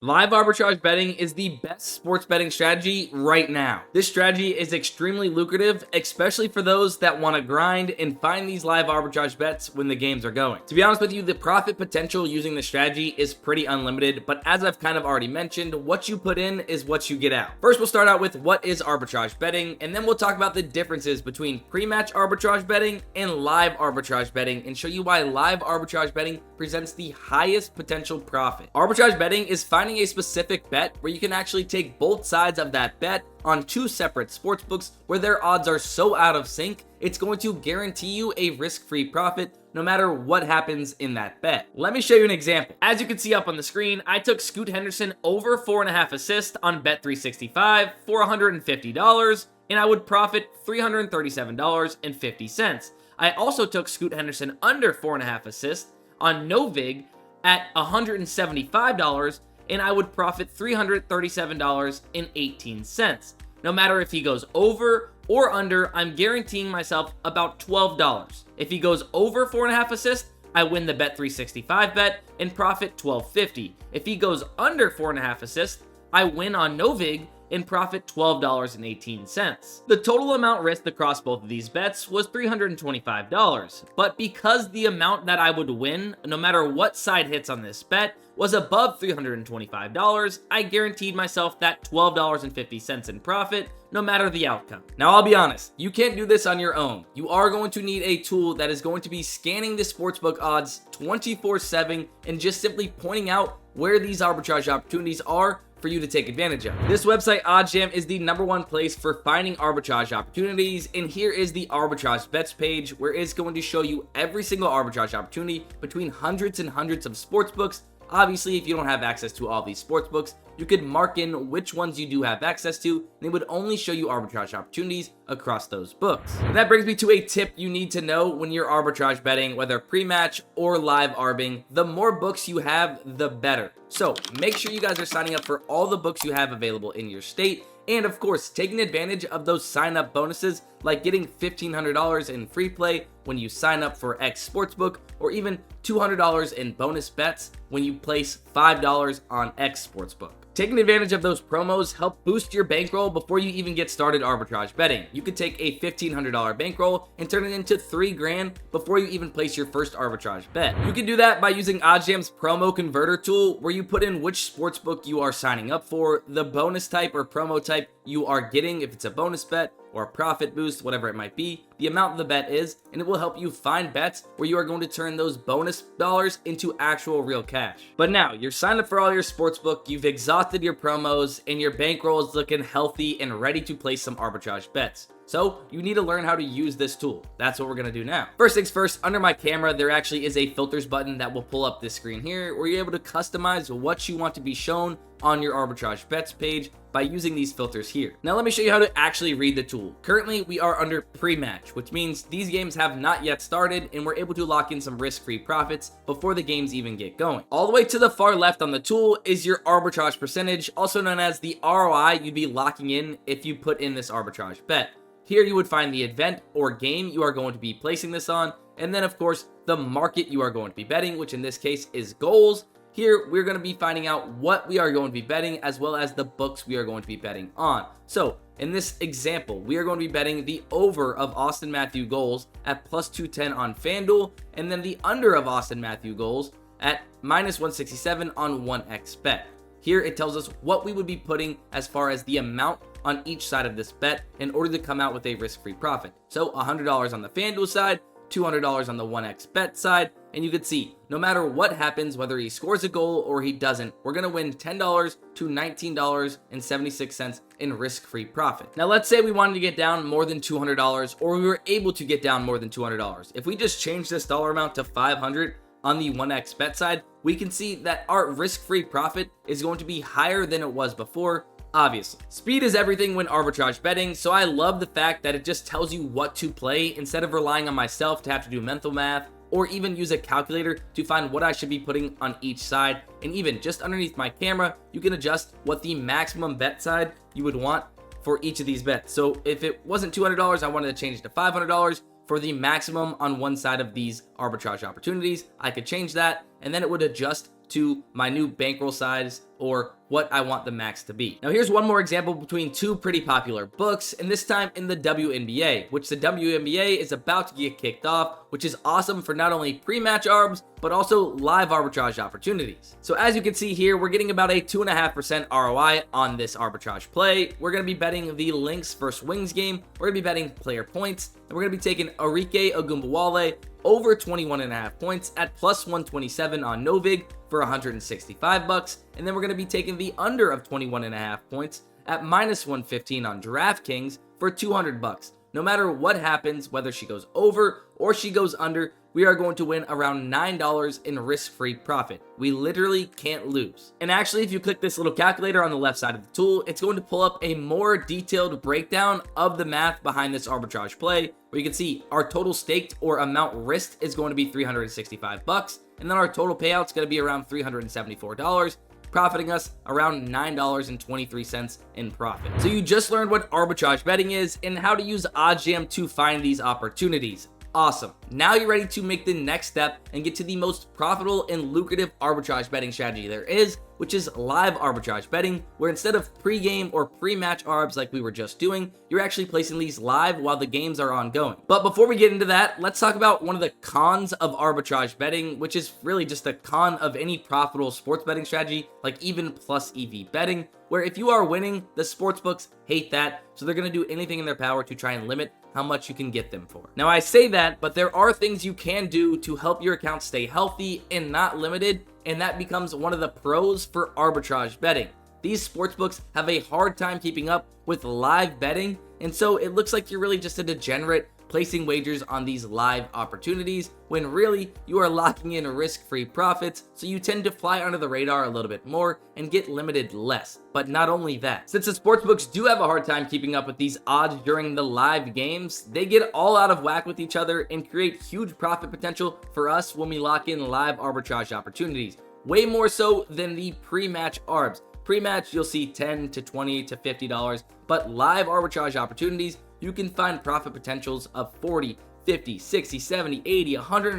Live arbitrage betting is the best sports betting strategy right now. This strategy is extremely lucrative, especially for those that want to grind and find these live arbitrage bets when the games are going. To be honest with you, the profit potential using this strategy is pretty unlimited, but as I've kind of already mentioned, what you put in is what you get out. First, we'll start out with what is arbitrage betting, and then we'll talk about the differences between pre-match arbitrage betting and live arbitrage betting and show you why live arbitrage betting presents the highest potential profit. Arbitrage betting is finding a specific bet where you can actually take both sides of that bet on two separate sportsbooks where their odds are so out of sync, it's going to guarantee you a risk-free profit no matter what happens in that bet. Let me show you an example. As you can see up on the screen, I took Scoot Henderson over 4.5 assists on Bet365 for $150, and I would profit $337.50. I also took Scoot Henderson under 4.5 assists on Novig at $175, and I would profit $337.18. No matter if he goes over or under, I'm guaranteeing myself about $12. If he goes over 4.5 assists, I win the Bet365 bet and profit $12.50. If he goes under 4.5 assists, I win on Novig and profit $12.18. The total amount risked across both of these bets was $325, but because the amount that I would win, no matter what side hits on this bet, was above $325, I guaranteed myself that $12.50 in profit, no matter the outcome. Now, I'll be honest, you can't do this on your own. You are going to need a tool that is going to be scanning the sportsbook odds 24/7 and just simply pointing out where these arbitrage opportunities are for you to take advantage of. This website, OddsJam, is the #1 place for finding arbitrage opportunities, and here is the arbitrage bets page where it's going to show you every single arbitrage opportunity between hundreds and hundreds of sportsbooks. Obviously, if you don't have access to all these sportsbooks, you could mark in which ones you do have access to, and it would only show you arbitrage opportunities across those books. And that brings me to a tip you need to know when you're arbitrage betting, whether pre-match or live arbing. The more books you have, the better. So make sure you guys are signing up for all the books you have available in your state, and of course, taking advantage of those sign-up bonuses like getting $1,500 in free play when you sign up for X Sportsbook, or even $200 in bonus bets when you place $5 on X Sportsbook. Taking advantage of those promos help boost your bankroll before you even get started arbitrage betting. You could take a $1,500 bankroll and turn it into $3,000 before you even place your first arbitrage bet. You can do that by using OddsJam's promo converter tool, where you put in which sportsbook you are signing up for, the bonus type or promo type you are getting, if it's a bonus bet or a profit boost, whatever it might be, the amount of the bet is, and it will help you find bets where you are going to turn those bonus dollars into actual real cash. But now, you're signed up for all your sportsbook, you've exhausted your promos, and your bankroll is looking healthy and ready to place some arbitrage bets. So you need to learn how to use this tool. That's what we're gonna do now. First things first, under my camera, there actually is a filters button that will pull up this screen here, where you're able to customize what you want to be shown on your arbitrage bets page by using these filters here. Now let me show you how to actually read the tool. Currently, we are under pre-match, which means these games have not yet started, and we're able to lock in some risk-free profits before the games even get going. All the way to the far left on the tool is your arbitrage percentage, also known as the ROI you'd be locking in if you put in this arbitrage bet. Here you would find the event or game you are going to be placing this on, and then of course the market you are going to be betting, which in this case is goals. Here we're going to be finding out what we are going to be betting, as well as the books we are going to be betting on. So in this example, we are going to be betting the over of Austin Matthew goals at plus 210 on FanDuel, and then the under of Austin Matthew goals at minus 167 on 1xBet. Here it tells us what we would be putting as far as the amount on each side of this bet in order to come out with a risk-free profit. So $100 on the FanDuel side, $200 on the 1xBet side, and you can see no matter what happens, whether he scores a goal or he doesn't, we're going to win $10 to $19.76 in risk-free profit. Now let's say we wanted to get down more than $200, or we were able to get down more than $200. If we just change this dollar amount to $500 on the 1xBet side, we can see that our risk-free profit is going to be higher than it was before. Obviously, speed is everything when arbitrage betting, so I love the fact that it just tells you what to play instead of relying on myself to have to do mental math or even use a calculator to find what I should be putting on each side. And even just underneath my camera, you can adjust what the maximum bet side you would want for each of these bets. So if it wasn't $200, I wanted to change it to $500 for the maximum on one side of these arbitrage opportunities. I could change that, and then it would adjust to my new bankroll size or what I want the max to be. Now here's one more example between two pretty popular books, and this time in the WNBA, which the WNBA is about to get kicked off, which is awesome for not only pre-match arbs, but also live arbitrage opportunities. So as you can see here, we're getting about a 2.5% ROI on this arbitrage play. We're going to be betting the Lynx versus Wings game. We're going to be betting player points, and we're going to be taking Arike Ogunbowale over 21.5 points at plus 127 on Novig for $165, and then we're going to be taking the under of 21.5 points at minus 115 on DraftKings for $200. No matter what happens, whether she goes over or she goes under, we are going to win around $9 in risk-free profit. We literally can't lose. And actually, if you click this little calculator on the left side of the tool, it's going to pull up a more detailed breakdown of the math behind this arbitrage play, where you can see our total staked or amount risked is going to be $365, and then our total payout is going to be around $374, profiting us around $9.23 in profit. So you just learned what arbitrage betting is and how to use OddsJam to find these opportunities. Awesome. Now you're ready to make the next step and get to the most profitable and lucrative arbitrage betting strategy there is, which is live arbitrage betting, where instead of pre-game or pre-match arbs like we were just doing, you're actually placing these live while the games are ongoing. But before we get into that, let's talk about one of the cons of arbitrage betting, which is really just a con of any profitable sports betting strategy, like even plus EV betting, where if you are winning, the sportsbooks hate that, so they're going to do anything in their power to try and limit how much you can get them for. Now I say that, but there are things you can do to help your account stay healthy and not limited, and that becomes one of the pros for arbitrage betting. These sportsbooks have a hard time keeping up with live betting, and so it looks like you're really just a degenerate placing wagers on these live opportunities when really you are locking in risk-free profits, so you tend to fly under the radar a little bit more and get limited less. But not only that, since the sportsbooks do have a hard time keeping up with these odds during the live games, they get all out of whack with each other and create huge profit potential for us when we lock in live arbitrage opportunities, way more so than the pre-match arbs. Pre-match, you'll see $10 to $20 to $50, but live arbitrage opportunities, you can find profit potentials of $40, $50, $60, $70, $80,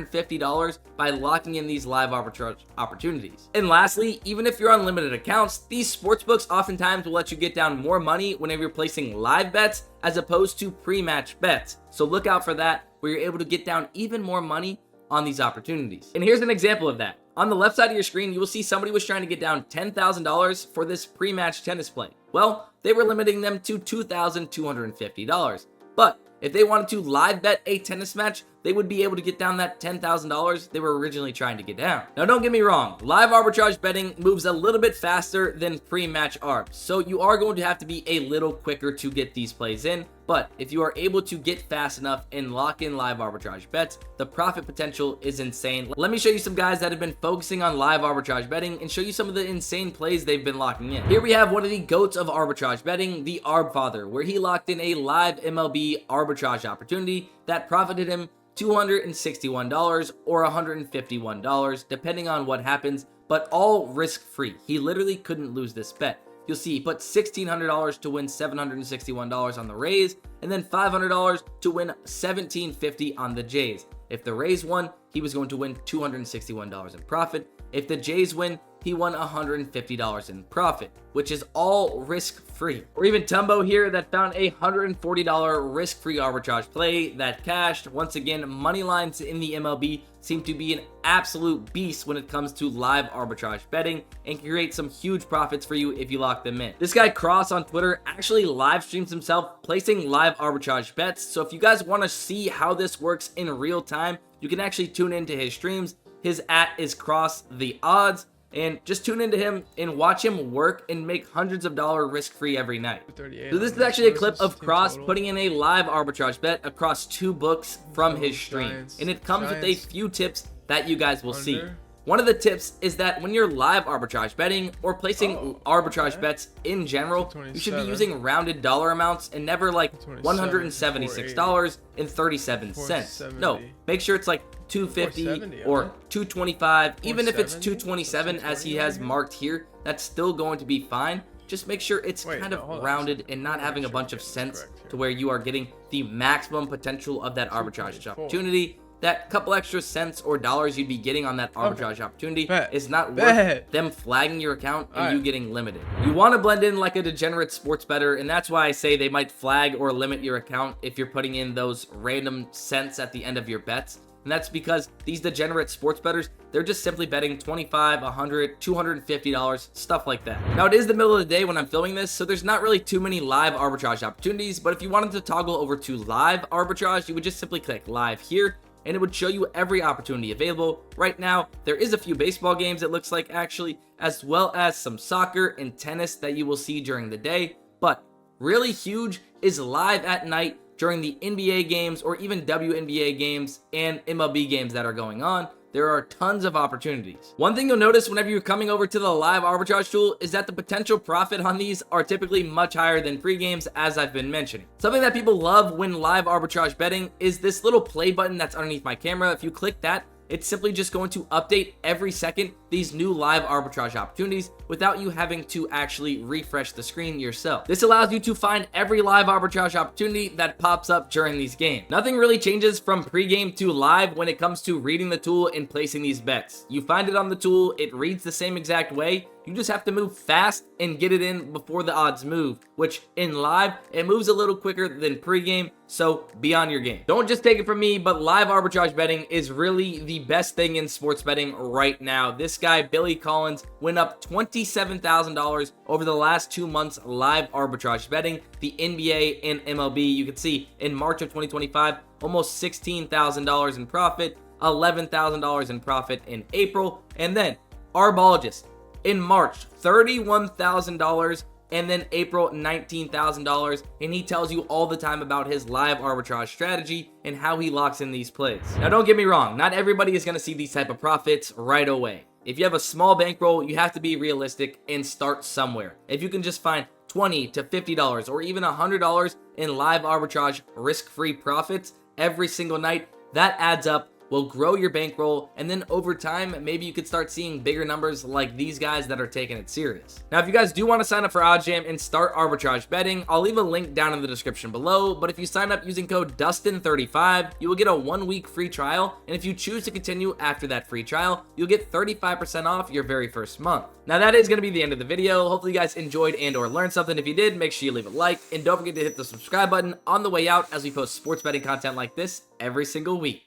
$150 by locking in these live arbitrage opportunities. And lastly, even if you're on limited accounts, these sportsbooks oftentimes will let you get down more money whenever you're placing live bets as opposed to pre-match bets. So look out for that, where you're able to get down even more money on these opportunities. And here's an example of that. On the left side of your screen, you will see somebody was trying to get down $10,000 for this pre-match tennis play. Well, they were limiting them to $2,250. But if they wanted to live bet a tennis match, they would be able to get down that $10,000 they were originally trying to get down. Now, don't get me wrong, live arbitrage betting moves a little bit faster than pre-match arbs, so you are going to have to be a little quicker to get these plays in. But if you are able to get fast enough and lock in live arbitrage bets, the profit potential is insane. Let me show you some guys that have been focusing on live arbitrage betting and show you some of the insane plays they've been locking in. Here we have one of the goats of arbitrage betting, the Arb Father, where he locked in a live MLB arbitrage opportunity that profited him $261 or $151, depending on what happens, but all risk-free. He literally couldn't lose this bet. You'll see he put $1,600 to win $761 on the Rays, and then $500 to win $1,750 on the Jays. If the Rays won, he was going to win $261 in profit. If the Jays win, he won $150 in profit, which is all risk-free. Or even Tumbo here that found a $140 risk-free arbitrage play that cashed. Once again, money lines in the MLB seem to be an absolute beast when it comes to live arbitrage betting and can create some huge profits for you if you lock them in. This guy Cross on Twitter actually live streams himself placing live arbitrage bets. So if you guys want to see how this works in real time, you can actually tune into his streams. His @ is Cross the Odds. And just tune into him and watch him work and make hundreds of dollars risk-free every night. So this is actually a clip of Cross putting in a live arbitrage bet across 2 books from his stream. And it comes with a few tips that you guys will see. One of the tips is that when you're live arbitrage betting or placing arbitrage bets in general, you should be using rounded dollar amounts and never like $176.37. No, make sure it's like $250 or $225. Even if it's $227 as he has marked here, that's still going to be fine. Just make sure it's kind of rounded and not having a bunch of cents to where you are getting the maximum potential of that arbitrage opportunity. that couple extra cents or dollars you'd be getting on that arbitrage opportunity is not worth them flagging your account and you getting limited. You want to blend in like a degenerate sports bettor, and that's why I say they might flag or limit your account if you're putting in those random cents at the end of your bets. And that's because these degenerate sports bettors, they're just simply betting $25, $100, $250, stuff like that. Now, it is the middle of the day when I'm filming this, so there's not really too many live arbitrage opportunities, but if you wanted to toggle over to live arbitrage, you would just simply click live here, and it would show you every opportunity available. Right now, there is a few baseball games, it looks like, actually, as well as some soccer and tennis that you will see during the day, but really huge is live at night during the NBA games or even WNBA games and MLB games that are going on. There are tons of opportunities. One thing you'll notice whenever you're coming over to the live arbitrage tool is that the potential profit on these are typically much higher than free games, as I've been mentioning. Something that people love when live arbitrage betting is this little play button that's underneath my camera. If you click that, it's simply just going to update every second these new live arbitrage opportunities without you having to actually refresh the screen yourself. This allows you to find every live arbitrage opportunity that pops up during these games. Nothing really changes from pregame to live when it comes to reading the tool and placing these bets. You find it on the tool, it reads the same exact way. You just have to move fast and get it in before the odds move, which in live, it moves a little quicker than pregame, so be on your game. Don't just take it from me, but live arbitrage betting is really the best thing in sports betting right now. This guy, Billy Collins, went up $27,000 over the last 2 months live arbitrage betting the NBA and MLB. You can see in March of 2025, almost $16,000 in profit, $11,000 in profit in April, and then Arbologist in March, $31,000, and then April, $19,000, and he tells you all the time about his live arbitrage strategy and how he locks in these plays. Now, don't get me wrong, not everybody is going to see these type of profits right away. If you have a small bankroll, you have to be realistic and start somewhere. If you can just find $20 to $50 or even $100 in live arbitrage risk-free profits every single night, that adds up, will grow your bankroll, and then over time, maybe you could start seeing bigger numbers like these guys that are taking it serious. Now, if you guys do want to sign up for OddsJam and start arbitrage betting, I'll leave a link down in the description below, but if you sign up using code Dustin35, you will get a 1-week free trial, and if you choose to continue after that free trial, you'll get 35% off your very first month. Now, that is going to be the end of the video. Hopefully you guys enjoyed and or learned something. If you did, make sure you leave a like, and don't forget to hit the subscribe button on the way out as we post sports betting content like this every single week.